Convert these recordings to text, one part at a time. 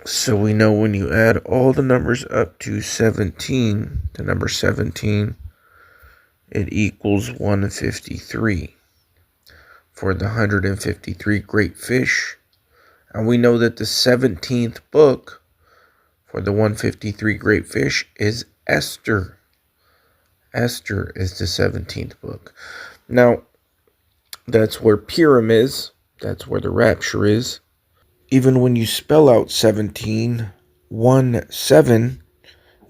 So we know when you add all the numbers up to 17, the number 17, it equals 153 for the 153 great fish. And we know that the 17th book for the 153 great fish is Esther. Esther is the 17th book. Now, that's where Purim is. That's where the rapture is. Even when you spell out 17, 1, 7,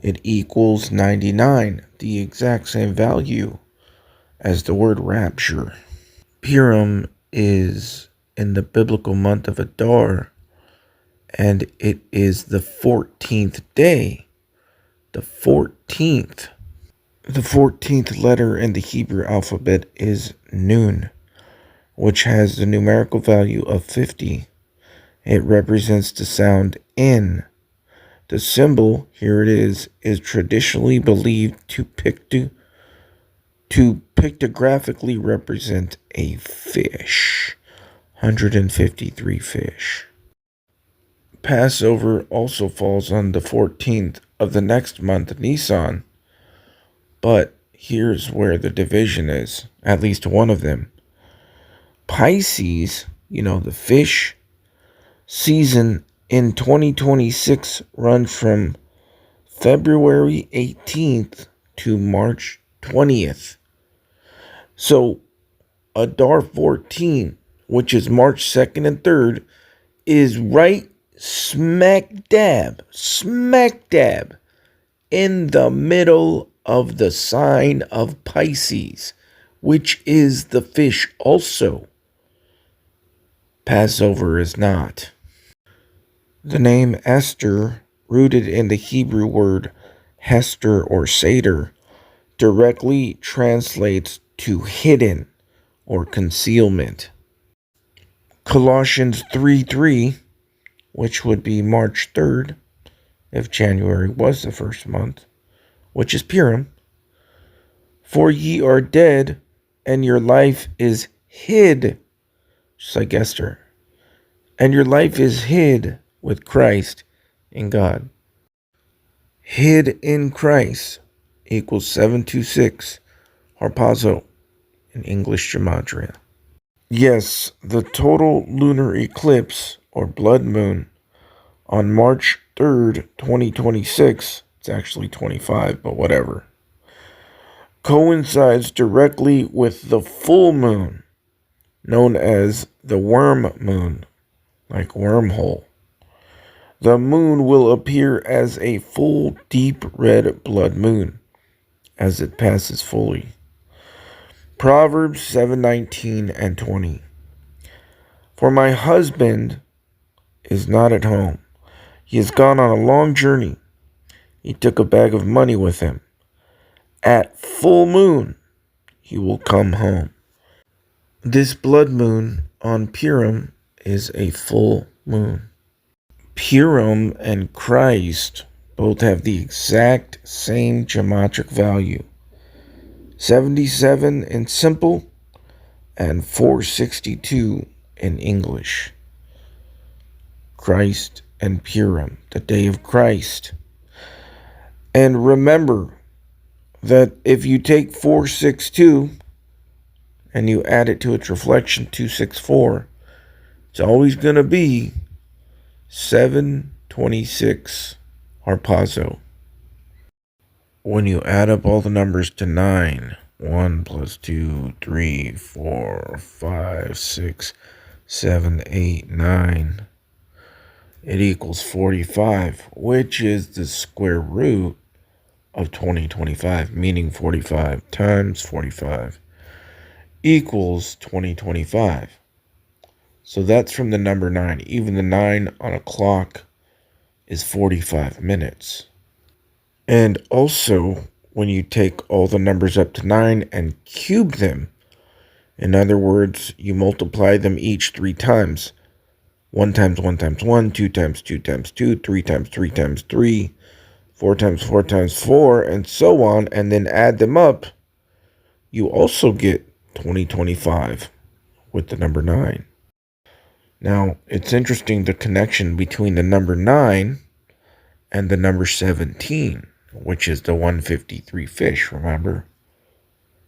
it equals 99, the exact same value as the word rapture. Purim is in the biblical month of Adar, and it is the 14th day. The 14th. The 14th letter in the Hebrew alphabet is Nun, which has the numerical value of 50. It represents the sound N. The symbol, here it is traditionally believed to pictographically represent a fish. 153 fish. Passover also falls on the 14th of the next month, Nisan. But here's where the division is, at least one of them. Pisces, the fish season in 2026 runs from February 18th to March 20th. So Adar 14, which is March 2nd and 3rd, is right smack dab in the middle of the sign of Pisces, which is the fish also. Passover is not. The name Esther, rooted in the Hebrew word Hester or Seder, directly translates to hidden or concealment. Colossians 3:3, which would be March 3rd, if January was the first month, which is Purim. For ye are dead, and your life is hid, just like Esther. And your life is hid with Christ in God. Hid in Christ equals 726, harpazo in English gematria. Yes, the total lunar eclipse, or blood moon, on March 3rd, 2026, it's actually 25, but whatever, coincides directly with the full moon, known as the worm moon, like wormhole. The moon will appear as a full deep red blood moon as it passes fully. Proverbs 7:19 and 20. For my husband is not at home. He has gone on a long journey. He took a bag of money with him. At full moon, he will come home. This blood moon on Purim is a full moon. Purim and Christ both have the exact same geometric value. 77 in simple and 462 in English. Christ and Purim, the day of Christ. And remember that if you take 462 and you add it to its reflection, 264, it's always going to be 726 harpazo. When you add up all the numbers to 9, 1 plus 2, 3, 4, 5, 6, 7, 8, 9, it equals 45, which is the square root of 2025, meaning 45 times 45 equals 2025. So that's from the number 9. Even the 9 on a clock is 45 minutes. And also, when you take all the numbers up to 9 and cube them, in other words, you multiply them each 3 times. 1 times 1 times 1, 2 times 2 times 2, 3 times 3 times 3, 4 times 4 times 4, and so on, and then add them up, you also get 2025 with the number 9. Now, it's interesting the connection between the number 9 and the number 17, which is the 153 fish, remember?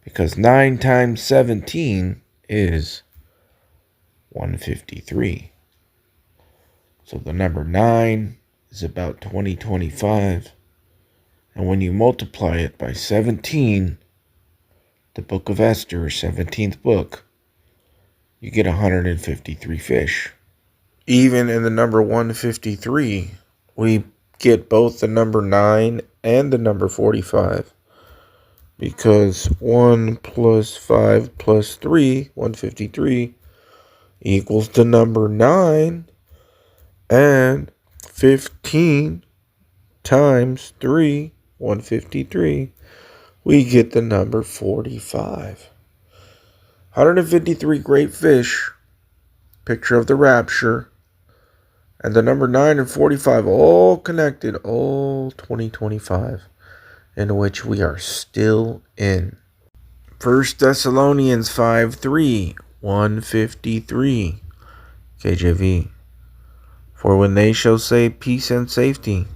Because 9 times 17 is 153. So the number 9 is about 2025. And when you multiply it by 17, the book of Esther, 17th book, you get 153 fish. Even in the number 153, we get both the number 9 and the number 45. Because 1 plus 5 plus 3, 153, equals the number 9. And 15 times 3, 153, we get the number 45. 153 great fish, picture of the rapture, and the number 9 and 45 all connected, all 2025, in which we are still in. 1 Thessalonians 5:3, 153, KJV. For when they shall say peace and safety,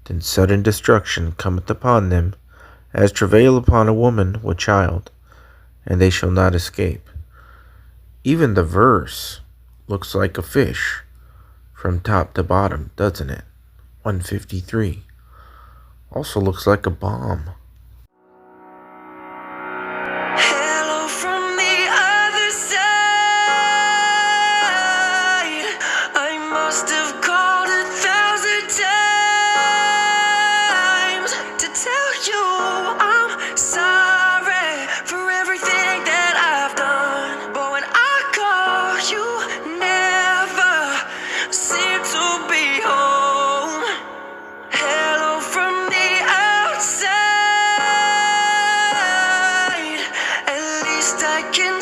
then sudden destruction cometh upon them, as travail upon a woman with child, and they shall not escape. Even the verse looks like a fish from top to bottom, doesn't it? 153. Also looks like a bomb. Hello from the other side. I must have called 1,000 times to tell you I'm sorry for everything that I've done. But when I call, you never seem to be home. Hello from the outside. At least I can